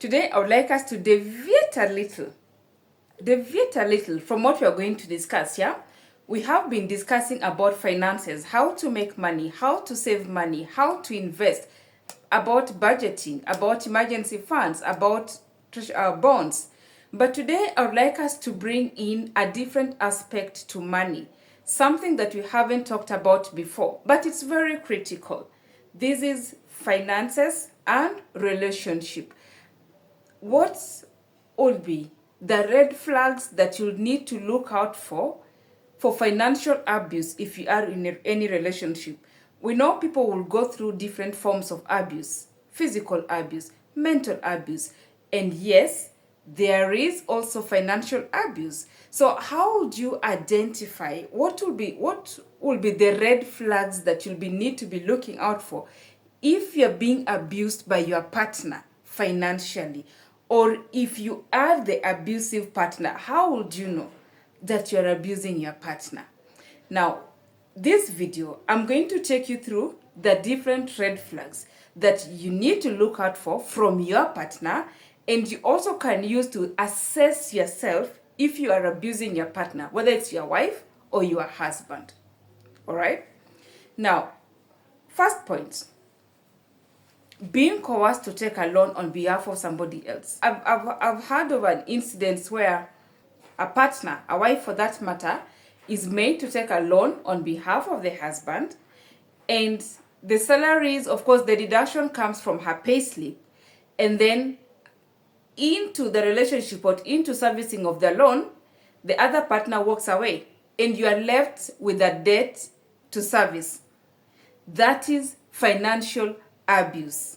Today, I would like us to deviate a little from what we are going to discuss, yeah? We have been discussing about finances, how to make money, how to save money, how to invest, about budgeting, about emergency funds, about bonds. But today, I would like us to bring in a different aspect to money, something that we haven't talked about before, but it's very critical. This is finances and relationship. What will be the red flags that you'll need to look out for financial abuse if you are in any relationship? We know people will go through different forms of abuse, physical abuse, mental abuse, and yes, there is also financial abuse. So how would you identify what will be the red flags that you'll need to be looking out for if you're being abused by your partner financially, or if you are the abusive partner? How would you know that you're abusing your partner? Now, this video, I'm going to take you through the different red flags that you need to look out for from your partner, and you also can use to assess yourself if you are abusing your partner, whether it's your wife or your husband. All right? Now, first point, being coerced to take a loan on behalf of somebody else. I've heard of an incident where a partner, a wife for that matter, is made to take a loan on behalf of the husband, and the salaries, of course, the deduction comes from her payslip, and then into the relationship or into servicing of the loan, the other partner walks away, and you are left with a debt to service. That is financial abuse.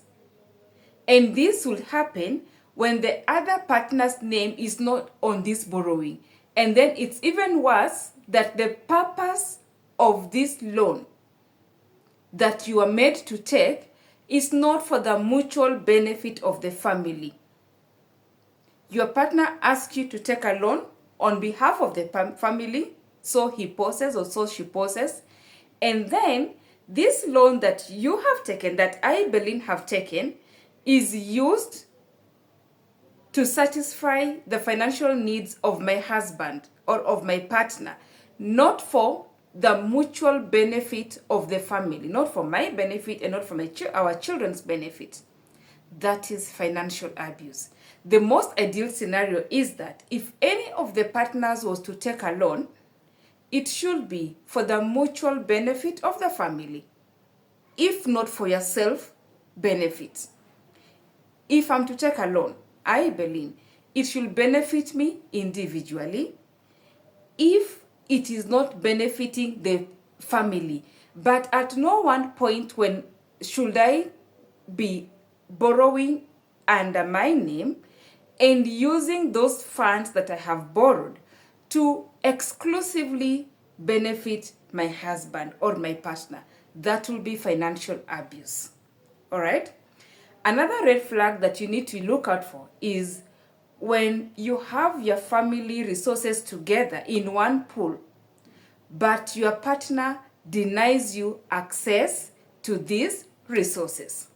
And this will happen when the other partner's name is not on this borrowing. And then it's even worse that the purpose of this loan that you are made to take is not for the mutual benefit of the family. Your partner asks you to take a loan on behalf of the family, so he poses or so she poses, and then this loan that you have taken, that I, Berlin, have taken, is used to satisfy the financial needs of my husband or of my partner, not for the mutual benefit of the family, not for my benefit and not for our children's benefit. That is financial abuse. The most ideal scenario is that if any of the partners was to take a loan, it should be for the mutual benefit of the family, if not for your self-benefit. If I'm to take a loan, I believe it should benefit me individually. If it is not benefiting the family, but at no one point when should I be borrowing under my name and using those funds that I have borrowed to exclusively benefit my husband or my partner. That will be financial abuse. All right? Another red flag that you need to look out for is when you have your family resources together in one pool, but your partner denies you access to these resources.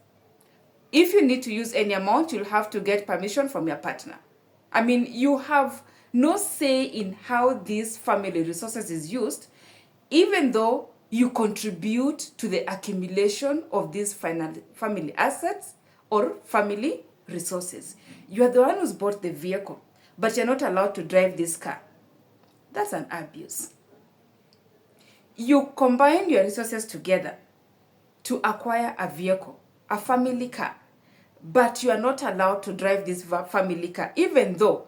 If you need to use any amount, you'll have to get permission from your partner. I mean, you have no say in how these family resources is used, even though you contribute to the accumulation of these family assets or family resources. You are the one who's bought the vehicle, but you're not allowed to drive this car. That's an abuse. You combine your resources together to acquire a vehicle, a family car, but you are not allowed to drive this family car, even though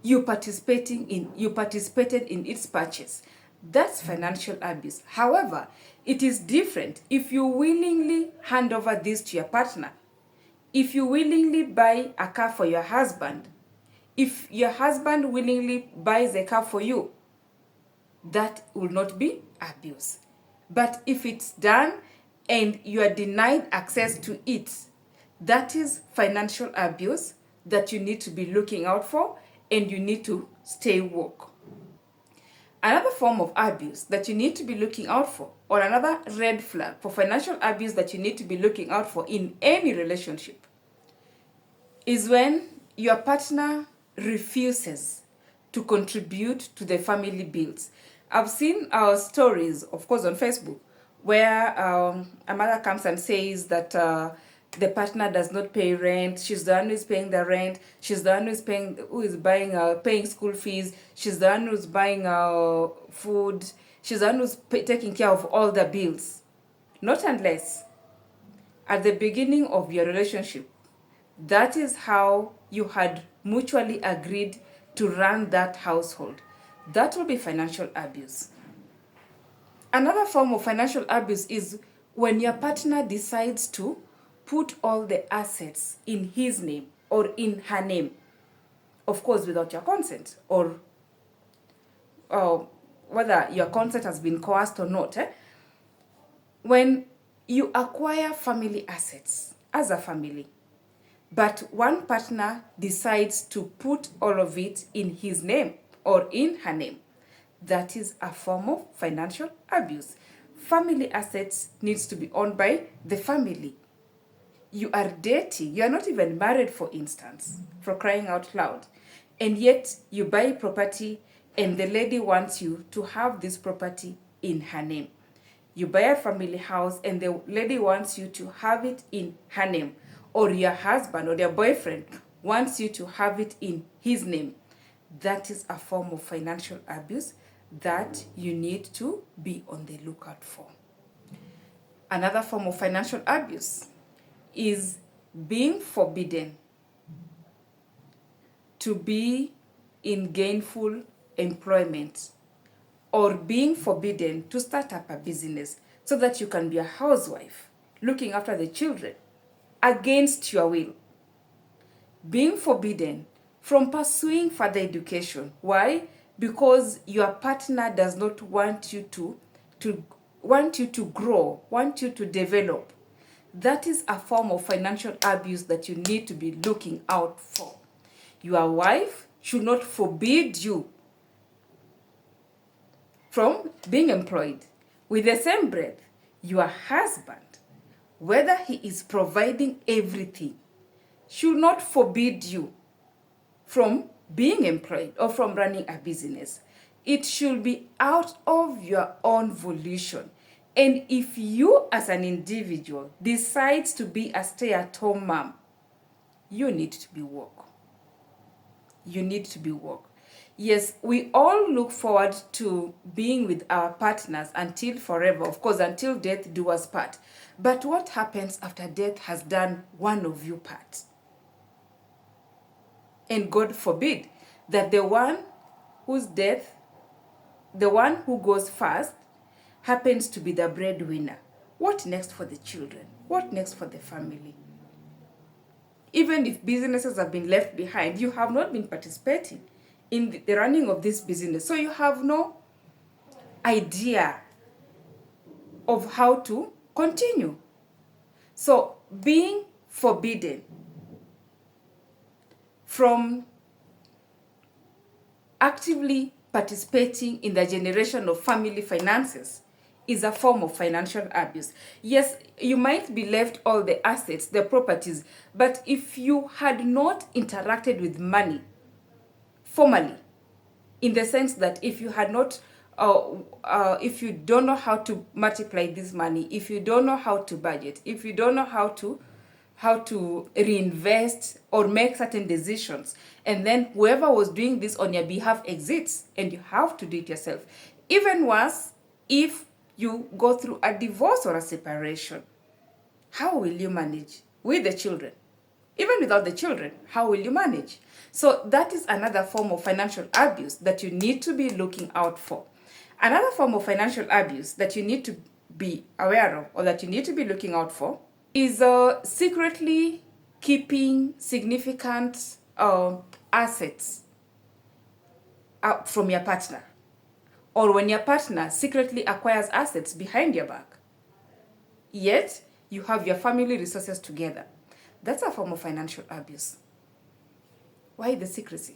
you participated in its purchase. That's financial abuse. However, it is different if you willingly hand over this to your partner. If you willingly buy a car for your husband, if your husband willingly buys a car for you, that will not be abuse. But if it's done and you are denied access to it, that is financial abuse that you need to be looking out for, and you need to stay woke. Another form of abuse that you need to be looking out for, or another red flag for financial abuse that you need to be looking out for in any relationship, is when your partner refuses to contribute to the family bills. I've seen stories, of course, on Facebook, where a mother comes and says that the partner does not pay rent. She's the one who's paying the rent. She's the one who's paying school fees. She's the one who's buying food. She's the one who's taking care of all the bills. Not unless at the beginning of your relationship, that is how you had mutually agreed to run that household. That will be financial abuse. Another form of financial abuse is when your partner decides to put all the assets in his name or in her name, of course without your consent, or whether your consent has been coerced or not. When you acquire family assets as a family, but one partner decides to put all of it in his name or in her name, that is a form of financial abuse. Family assets needs to be owned by the family. You are dating, you are not even married, for instance, for crying out loud, and yet you buy property and the lady wants you to have this property in her name. You buy a family house and the lady wants you to have it in her name, or your husband or your boyfriend wants you to have it in his name. That is a form of financial abuse that you need to be on the lookout for. Another form of financial abuse is being forbidden to be in gainful employment, or being forbidden to start up a business so that you can be a housewife looking after the children against your will. Being forbidden from pursuing further education. Why? Because your partner does not want you to grow, want you to develop. That is a form of financial abuse that you need to be looking out for. Your wife should not forbid you from being employed. With the same breath, your husband, whether he is providing everything, should not forbid you from being employed or from running a business. It should be out of your own volition. And if you as an individual decides to be a stay-at-home mom, you need to be woke. You need to be woke. Yes, we all look forward to being with our partners until forever, of course, until death do us part. But what happens after death has done one of you part? And God forbid that the one whose death, the one who goes first, happens to be the breadwinner. What next for the children? What next for the family? Even if businesses have been left behind, you have not been participating in the running of this business. So you have no idea of how to continue. So being forbidden from actively participating in the generation of family finances is a form of financial abuse. Yes, you might be left all the assets, the properties, but if you had not interacted with money formally, in the sense that if you had not, if you don't know how to multiply this money, if you don't know how to budget, if you don't know how to reinvest or make certain decisions, and then whoever was doing this on your behalf exits and you have to do it yourself. Even worse, if you go through a divorce or a separation, how will you manage with the children? Even without the children, how will you manage? So that is another form of financial abuse that you need to be looking out for. Another form of financial abuse that you need to be aware of, or that you need to be looking out for, is secretly keeping significant assets from your partner. Or when your partner secretly acquires assets behind your back, yet you have your family resources together. That's a form of financial abuse. Why the secrecy?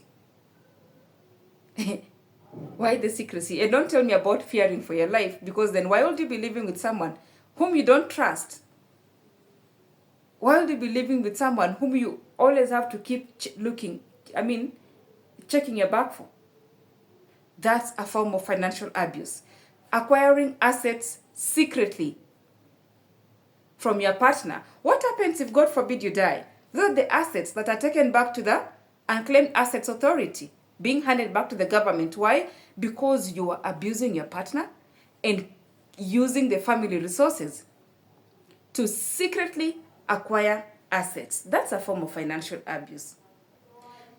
Why the secrecy? And don't tell me about fearing for your life, because then why would you be living with someone whom you don't trust? Why would you be living with someone whom you always have to keep checking your back for? That's a form of financial abuse. Acquiring assets secretly from your partner. What happens if, God forbid, you die? Those are the assets that are taken back to the Unclaimed Assets Authority, being handed back to the government. Why? Because you are abusing your partner and using the family resources to secretly acquire assets. That's a form of financial abuse.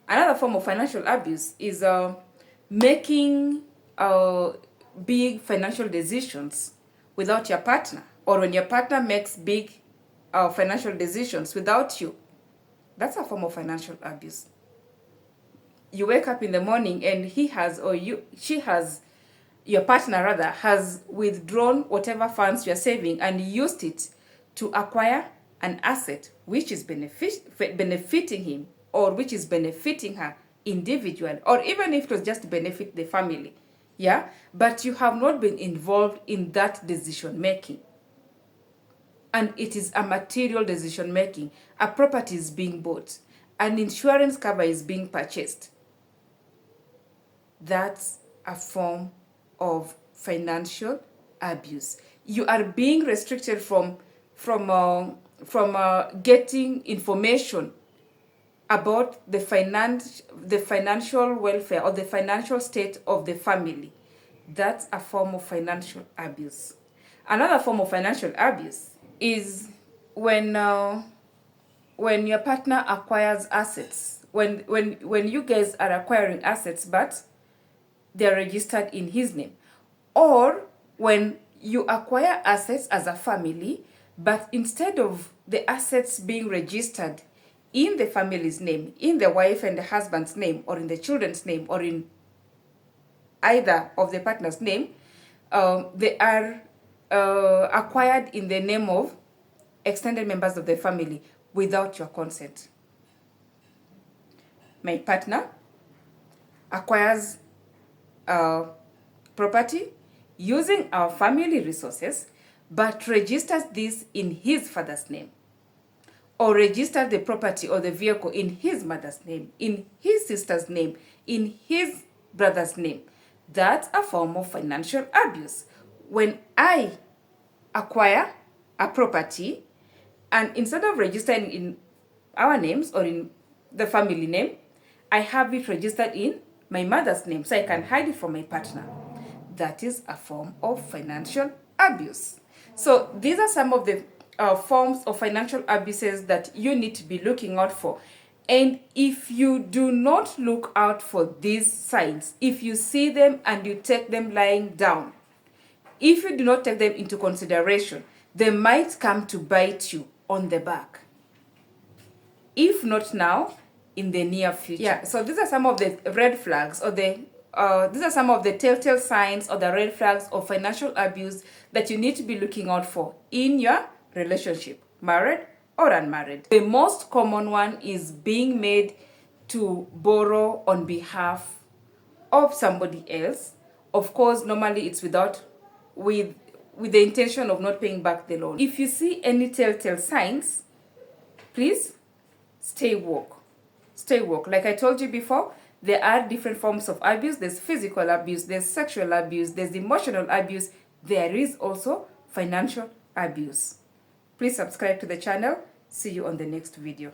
Another form of financial abuse is making big financial decisions without your partner, or when your partner makes big financial decisions without you. That's a form of financial abuse. You wake up in the morning and your partner rather, has withdrawn whatever funds you're saving and used it to acquire an asset which is benefiting him, or which is benefiting her individually, or even if it was just to benefit the family. Yeah, but you have not been involved in that decision making. And it is a material decision making. A property is being bought. An insurance cover is being purchased. That's a form of financial abuse. You are being restricted from getting information about the financial welfare or the financial state of the family. That's a form of financial abuse. Another form of financial abuse is when your partner acquires assets. When you guys are acquiring assets, but they're registered in his name. Or when you acquire assets as a family, but instead of the assets being registered in the family's name, in the wife and the husband's name, or in the children's name, or in either of the partner's name, they are acquired in the name of extended members of the family without your consent. My partner acquires property using our family resources, but registers this in his father's name, or registers the property or the vehicle in his mother's name, in his sister's name, in his brother's name. That's a form of financial abuse. When I acquire a property, and instead of registering in our names or in the family name, I have it registered in my mother's name, so I can hide it from my partner. That is a form of financial abuse. So these are some of the forms of financial abuses that you need to be looking out for. And if you do not look out for these signs, if you see them and you take them lying down, if you do not take them into consideration, they might come to bite you on the back. If not now, in the near future. Yeah, so these are some of the red flags, or these are some of the telltale signs or the red flags of financial abuse that you need to be looking out for in your relationship, married or unmarried. The most common one is being made to borrow on behalf of somebody else. Of course, normally it's with the intention of not paying back the loan. If you see any telltale signs, please stay woke. Stay woke. Like I told you before, there are different forms of abuse. There's physical abuse, there's sexual abuse, there's emotional abuse. There is also financial abuse. Please subscribe to the channel. See you on the next video.